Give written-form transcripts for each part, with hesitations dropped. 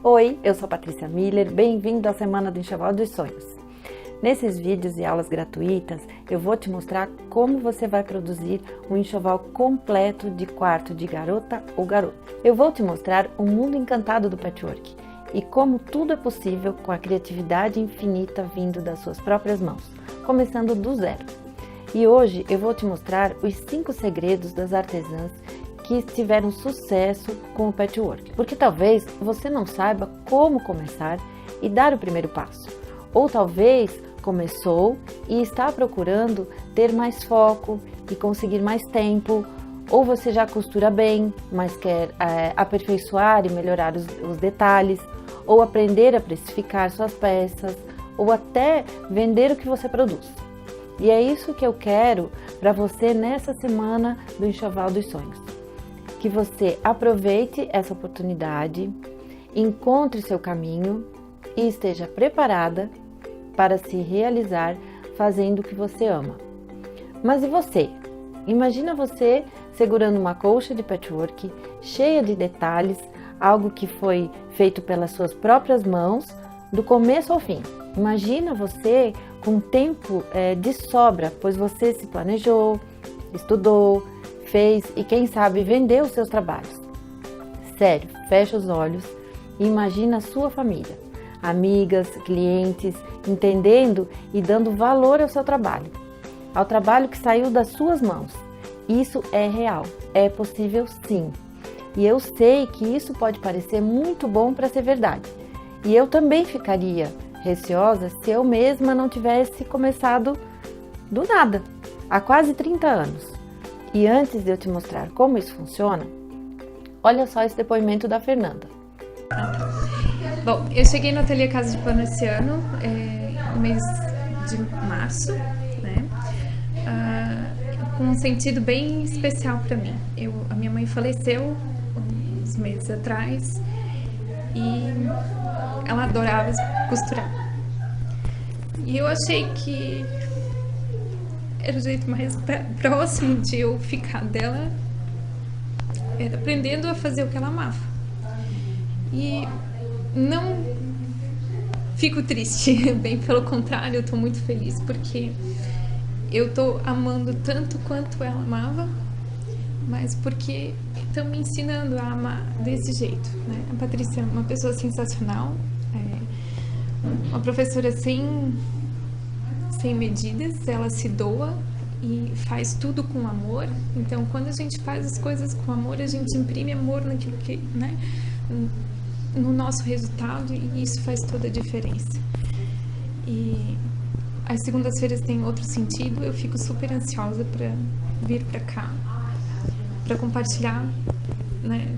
Oi, eu sou Patrícia Miller, bem-vindo à Semana do Enxoval dos Sonhos. Nesses vídeos e aulas gratuitas, eu vou te mostrar como você vai produzir um enxoval completo de quarto de garota ou garoto. Eu vou te mostrar o mundo encantado do patchwork e como tudo é possível com a criatividade infinita vindo das suas próprias mãos, começando do zero. E hoje eu vou te mostrar os 5 segredos das artesãs que tiveram sucesso com o patchwork, porque talvez você não saiba como começar e dar o primeiro passo, ou talvez começou e está procurando ter mais foco e conseguir mais tempo, ou você já costura bem, mas quer aperfeiçoar e melhorar os detalhes, ou aprender a precificar suas peças, ou até vender o que você produz. E é isso que eu quero para você nessa semana do Enxoval dos Sonhos. Que você aproveite essa oportunidade, encontre seu caminho e esteja preparada para se realizar fazendo o que você ama. Mas e você? Imagina você segurando uma colcha de patchwork cheia de detalhes, algo que foi feito pelas suas próprias mãos, do começo ao fim. Imagina você com tempo de sobra, pois você se planejou, estudou, fez e quem sabe vendeu os seus trabalhos. Sério, fecha os olhos e imagina a sua família, amigas, clientes, entendendo e dando valor ao seu trabalho, ao trabalho que saiu das suas mãos. Isso é real, é possível sim. E eu sei que isso pode parecer muito bom para ser verdade. E eu também ficaria receosa se eu mesma não tivesse começado do nada, há quase 30 anos. E antes de eu te mostrar como isso funciona, olha só esse depoimento da Fernanda. Bom, eu cheguei no Ateliê Casa de Pano esse ano, no mês de março, né? Com um sentido bem especial para mim. A minha mãe faleceu uns meses atrás e ela adorava costurar. E eu achei que era o jeito mais próximo de eu ficar dela, era aprendendo a fazer o que ela amava. E não fico triste, bem pelo contrário, eu tô muito feliz porque eu tô amando tanto quanto ela amava, mas porque estão me ensinando a amar desse jeito, né? A Patrícia é uma pessoa sensacional, uma professora sem medidas, ela se doa e faz tudo com amor. Então, quando a gente faz as coisas com amor, a gente imprime amor naquilo que, né, no nosso resultado, e isso faz toda a diferença. E as segundas-feiras têm outro sentido. Eu fico super ansiosa para vir para cá, para compartilhar, né,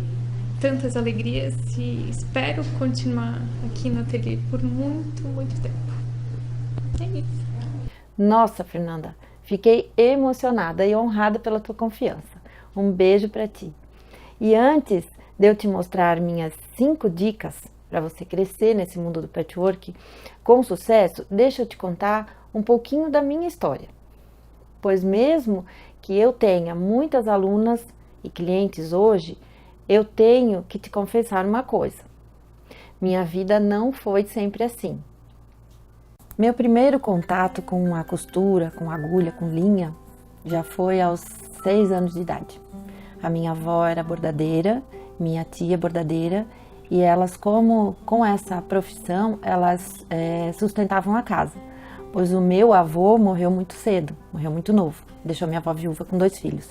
tantas alegrias, e espero continuar aqui no ateliê por muito, muito tempo. É isso. Nossa, Fernanda, fiquei emocionada e honrada pela tua confiança. Um beijo para ti. E antes de eu te mostrar minhas 5 dicas para você crescer nesse mundo do patchwork com sucesso, deixa eu te contar um pouquinho da minha história. Pois mesmo que eu tenha muitas alunas e clientes hoje, eu tenho que te confessar uma coisa. Minha vida não foi sempre assim. Meu primeiro contato com a costura, com agulha, com linha, já foi aos 6 anos de idade. A minha avó era bordadeira, minha tia bordadeira, e elas, com essa profissão, elas sustentavam a casa. Pois o meu avô morreu muito cedo, morreu muito novo, deixou minha avó viúva com 2 filhos.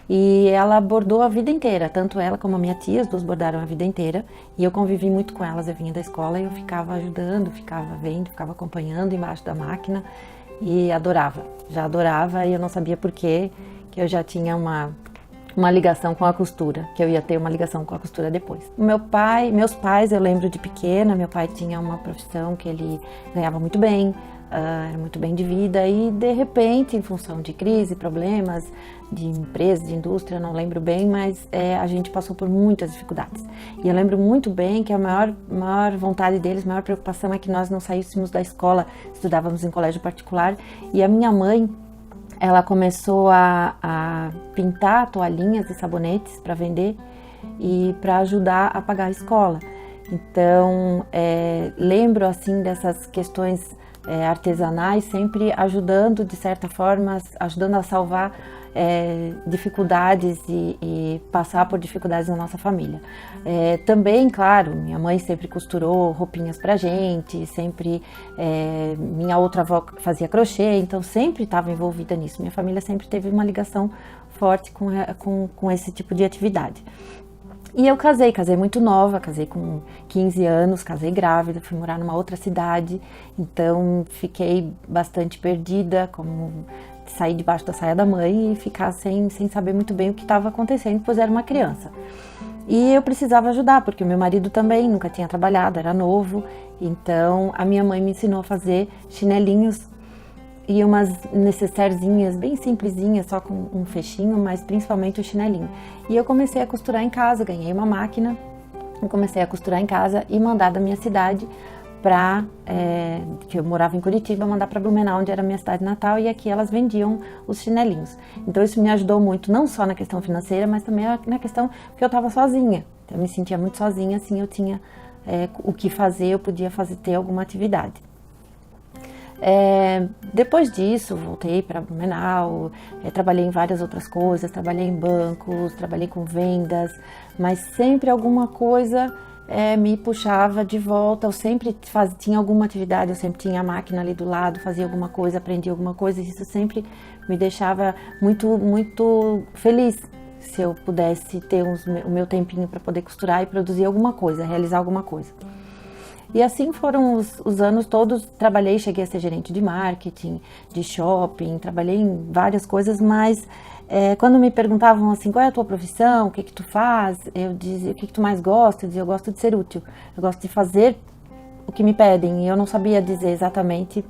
E ela bordou a vida inteira, tanto ela como a minha tia, as duas bordaram a vida inteira. E eu convivi muito com elas, eu vinha da escola e eu ficava ajudando, ficava vendo, ficava acompanhando embaixo da máquina e adorava. Já adorava, e eu não sabia por quê, que eu já tinha uma ligação com a costura, que eu ia ter uma ligação com a costura depois. Meus pais, eu lembro de pequena, meu pai tinha uma profissão que ele ganhava muito bem, era muito bem de vida, e de repente, em função de crise, problemas de empresa, de indústria, não lembro bem, mas a gente passou por muitas dificuldades. E eu lembro muito bem que a maior vontade deles, a maior preocupação é que nós não saíssemos da escola, estudávamos em colégio particular, e a minha mãe, ela começou a pintar toalhinhas e sabonetes para vender e para ajudar a pagar a escola. Então, lembro assim dessas questões artesanais sempre ajudando, de certa forma, ajudando a salvar dificuldades e passar por dificuldades na nossa família. Também, claro, minha mãe sempre costurou roupinhas pra gente, sempre minha outra avó fazia crochê, então sempre estava envolvida nisso. Minha família sempre teve uma ligação forte com esse tipo de atividade. E eu casei muito nova, casei com 15 anos, casei grávida, fui morar numa outra cidade, então fiquei bastante perdida, como sair debaixo da saia da mãe e ficar sem saber muito bem o que estava acontecendo, pois era uma criança. E eu precisava ajudar, porque o meu marido também nunca tinha trabalhado, era novo, então a minha mãe me ensinou a fazer chinelinhos e umas necessairezinhas bem simplesinhas, só com um fechinho, mas principalmente o chinelinho. E eu comecei a costurar em casa, ganhei uma máquina, e comecei a costurar em casa e mandar da minha cidade que eu morava em Curitiba, mandar para Blumenau, onde era a minha cidade natal, e aqui elas vendiam os chinelinhos. Então isso me ajudou muito, não só na questão financeira, mas também na questão que eu estava sozinha. Eu me sentia muito sozinha, assim, eu tinha o que fazer, eu podia ter alguma atividade. Depois disso, voltei para Blumenau, trabalhei em várias outras coisas, trabalhei em bancos, trabalhei com vendas, mas sempre alguma coisa me puxava de volta. Eu sempre tinha alguma atividade, eu sempre tinha a máquina ali do lado, fazia alguma coisa, aprendia alguma coisa, e isso sempre me deixava muito, muito feliz. Se eu pudesse ter o meu tempinho para poder costurar e produzir alguma coisa, realizar alguma coisa. E assim foram os anos todos. Cheguei a ser gerente de marketing, de shopping, trabalhei em várias coisas, mas quando me perguntavam assim, qual é a tua profissão, o que tu faz, eu dizia, o que tu mais gosta? Eu dizia, eu gosto de ser útil, eu gosto de fazer o que me pedem, e eu não sabia dizer exatamente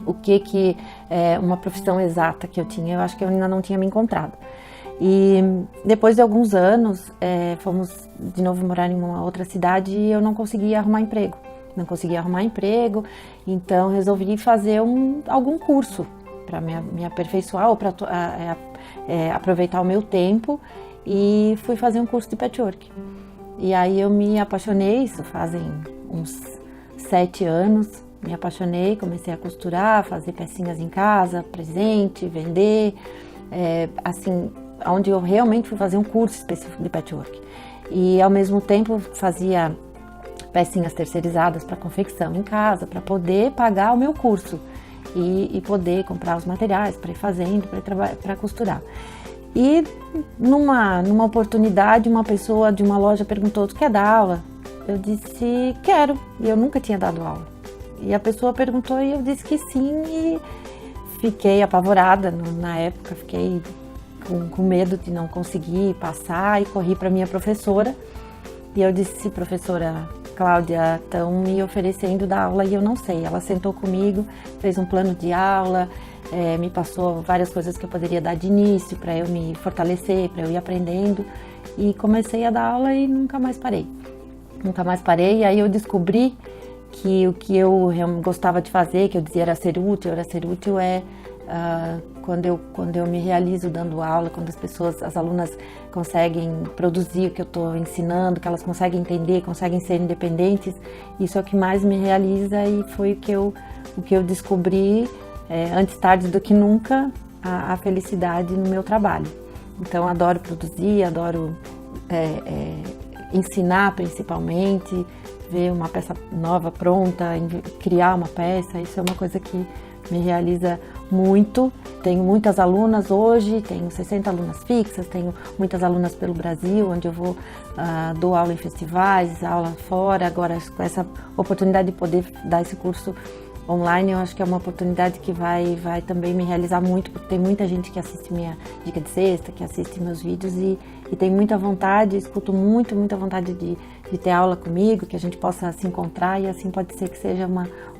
o que é uma profissão exata que eu tinha, eu acho que eu ainda não tinha me encontrado. E depois de alguns anos, fomos de novo morar em uma outra cidade e eu não conseguia arrumar emprego. Então resolvi fazer algum curso para me aperfeiçoar ou para aproveitar o meu tempo, e fui fazer um curso de patchwork. E aí eu me apaixonei, isso fazem uns 7 anos, me apaixonei, comecei a costurar, fazer pecinhas em casa, presente, vender, assim, onde eu realmente fui fazer um curso específico de patchwork. E ao mesmo tempo fazia pecinhas terceirizadas para confecção em casa, para poder pagar o meu curso e poder comprar os materiais para ir fazendo, para costurar. E numa oportunidade, uma pessoa de uma loja perguntou, tu quer dar aula? Eu disse, quero, e eu nunca tinha dado aula. E a pessoa perguntou e eu disse que sim, e fiquei apavorada na época, fiquei com medo de não conseguir passar, e corri para minha professora. E eu disse, professora Cláudia, estão me oferecendo dar aula e eu não sei. Ela sentou comigo, fez um plano de aula, me passou várias coisas que eu poderia dar de início para eu me fortalecer, para eu ir aprendendo. E comecei a dar aula e nunca mais parei. E aí eu descobri que o que eu gostava de fazer, que eu dizia era ser útil quando eu me realizo dando aula, quando as alunas conseguem produzir o que eu estou ensinando, que elas conseguem entender, conseguem ser independentes, isso é o que mais me realiza, e foi o que eu descobri antes tarde do que nunca, a felicidade no meu trabalho. Então adoro produzir, adoro ensinar principalmente, ver uma peça nova pronta, criar uma peça, isso é uma coisa que me realiza muito. Tenho muitas alunas hoje, tenho 60 alunas fixas, tenho muitas alunas pelo Brasil, onde eu vou dou aula em festivais, aula fora. Agora, com essa oportunidade de poder dar esse curso online, eu acho que é uma oportunidade que vai também me realizar muito, porque tem muita gente que assiste minha Dica de Sexta, que assiste meus vídeos e tem muita vontade, escuto muita vontade de ter aula comigo, que a gente possa se encontrar, e assim pode ser que seja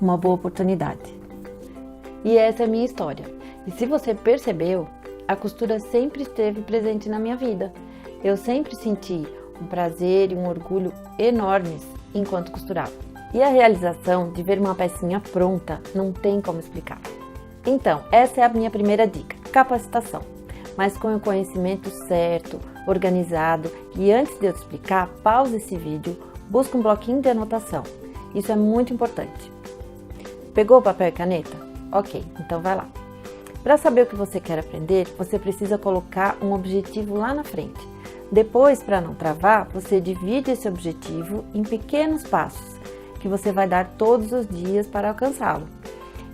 uma boa oportunidade. E essa é a minha história. E se você percebeu, a costura sempre esteve presente na minha vida. Eu sempre senti um prazer e um orgulho enormes enquanto costurava. E a realização de ver uma pecinha pronta não tem como explicar. Então, essa é a minha primeira dica: capacitação. Mas com o conhecimento certo, organizado. E antes de eu te explicar, pause esse vídeo, Busca um bloquinho de anotação. Isso é muito importante. Pegou papel e caneta? Ok, então vai lá. Para saber o que você quer aprender, você precisa colocar um objetivo lá na frente. Depois, para não travar, você divide esse objetivo em pequenos passos, que você vai dar todos os dias para alcançá-lo.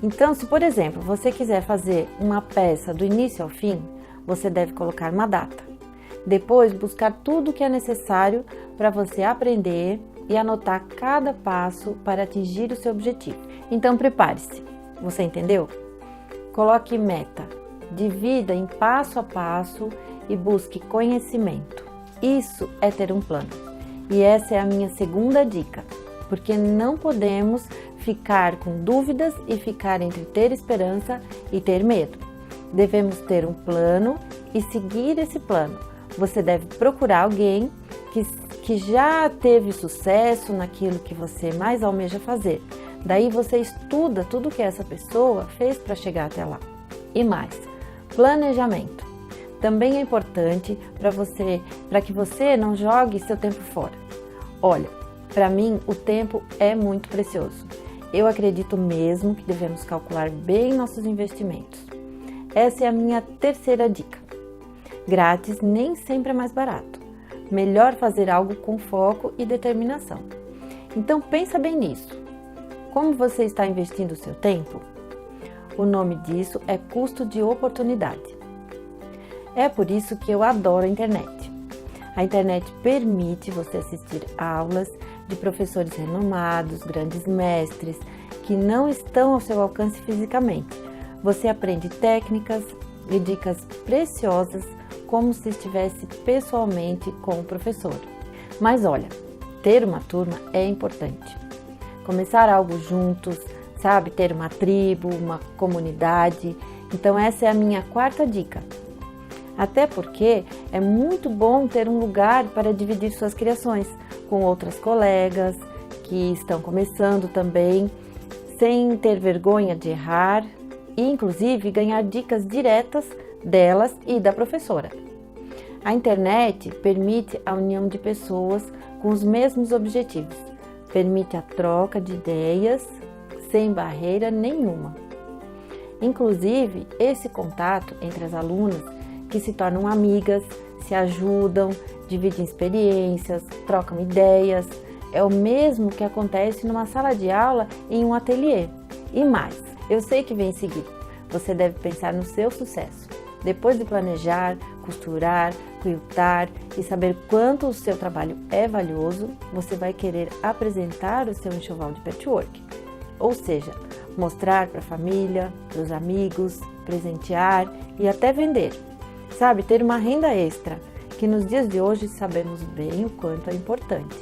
Então, se por exemplo, você quiser fazer uma peça do início ao fim, você deve colocar uma data. Depois, buscar tudo o que é necessário para você aprender e anotar cada passo para atingir o seu objetivo. Então, prepare-se. Você entendeu? Coloque meta, divida em passo a passo e busque conhecimento. Isso é ter um plano. E essa é a minha segunda dica, porque não podemos ficar com dúvidas e ficar entre ter esperança e ter medo. Devemos ter um plano e seguir esse plano. Você deve procurar alguém que já teve sucesso naquilo que você mais almeja fazer. Daí você estuda tudo que essa pessoa fez para chegar até lá. E mais, planejamento. Também é importante para que você não jogue seu tempo fora. Olha, para mim o tempo é muito precioso. Eu acredito mesmo que devemos calcular bem nossos investimentos. Essa é a minha terceira dica. Grátis nem sempre é mais barato. Melhor fazer algo com foco e determinação. Então pensa bem nisso. Como você está investindo o seu tempo? O nome disso é custo de oportunidade. É por isso que eu adoro a internet. A internet permite você assistir aulas de professores renomados, grandes mestres, que não estão ao seu alcance fisicamente. Você aprende técnicas e dicas preciosas como se estivesse pessoalmente com o professor. Mas olha, ter uma turma é importante. Começar algo juntos, sabe? Ter uma tribo, uma comunidade. Então essa é a minha quarta dica. Até porque é muito bom ter um lugar para dividir suas criações com outras colegas que estão começando também, sem ter vergonha de errar e inclusive ganhar dicas diretas delas e da professora. A internet permite a união de pessoas com os mesmos objetivos, permite a troca de ideias sem barreira nenhuma. Inclusive, esse contato entre as alunas que se tornam amigas, se ajudam, dividem experiências, trocam ideias, é o mesmo que acontece numa sala de aula em um ateliê. E mais, eu sei que vem em seguida. Você deve pensar no seu sucesso. Depois de planejar, costurar, quiltar e saber quanto o seu trabalho é valioso, você vai querer apresentar o seu enxoval de patchwork. Ou seja, mostrar para a família, para os amigos, presentear e até vender. Sabe, ter uma renda extra, que nos dias de hoje sabemos bem o quanto é importante.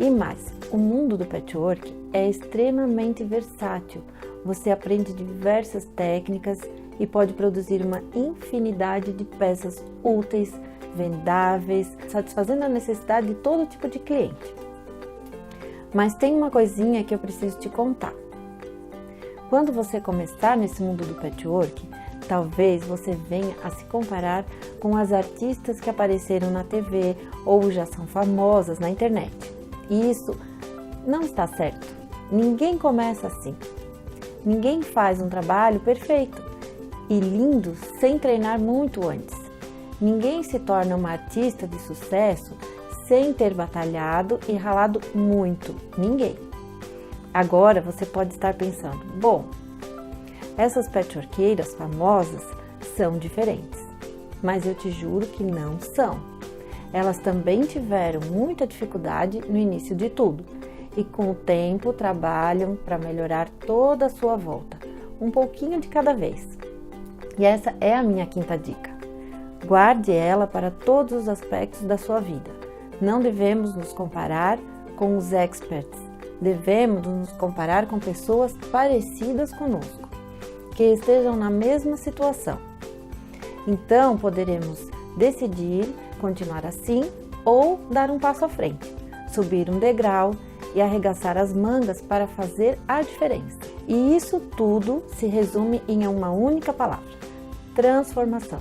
E mais, o mundo do patchwork é extremamente versátil. Você aprende diversas técnicas e pode produzir uma infinidade de peças úteis, vendáveis, satisfazendo a necessidade de todo tipo de cliente. Mas tem uma coisinha que eu preciso te contar. Quando você começar nesse mundo do patchwork, talvez você venha a se comparar com as artistas que apareceram na TV ou já são famosas na internet. E isso não está certo. Ninguém começa assim. Ninguém faz um trabalho perfeito e lindo sem treinar muito antes. Ninguém se torna uma artista de sucesso sem ter batalhado e ralado muito. Ninguém. Agora você pode estar pensando, bom, essas patchworkeiras famosas são diferentes, mas eu te juro que não são. Elas também tiveram muita dificuldade no início de tudo e com o tempo trabalham para melhorar toda a sua volta, um pouquinho de cada vez. E essa é a minha quinta dica. Guarde ela para todos os aspectos da sua vida. Não devemos nos comparar com os experts, devemos nos comparar com pessoas parecidas conosco, que estejam na mesma situação. Então, poderemos decidir continuar assim ou dar um passo à frente, subir um degrau e arregaçar as mangas para fazer a diferença. E isso tudo se resume em uma única palavra: transformação.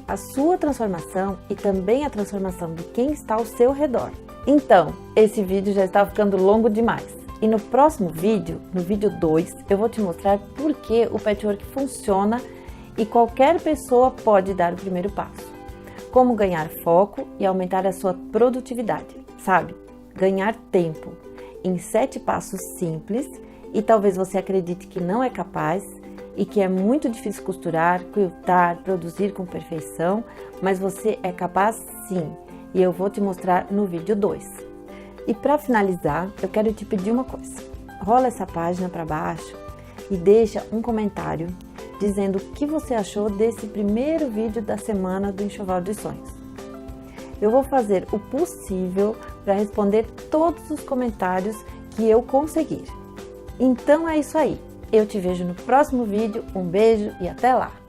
A sua transformação e também a transformação de quem está ao seu redor. Então, esse vídeo já está ficando longo demais. E no próximo vídeo, no vídeo 2, eu vou te mostrar por que o patchwork funciona e qualquer pessoa pode dar o primeiro passo. Como ganhar foco e aumentar a sua produtividade, sabe? Ganhar tempo em 7 passos simples e talvez você acredite que não é capaz e que é muito difícil costurar, quiltar, produzir com perfeição, mas você é capaz sim, e eu vou te mostrar no vídeo 2. E para finalizar, eu quero te pedir uma coisa. Rola essa página para baixo e deixa um comentário dizendo o que você achou desse primeiro vídeo da semana do Enxoval dos Sonhos. Eu vou fazer o possível para responder todos os comentários que eu conseguir. Então é isso aí. Eu te vejo no próximo vídeo. Um beijo e até lá!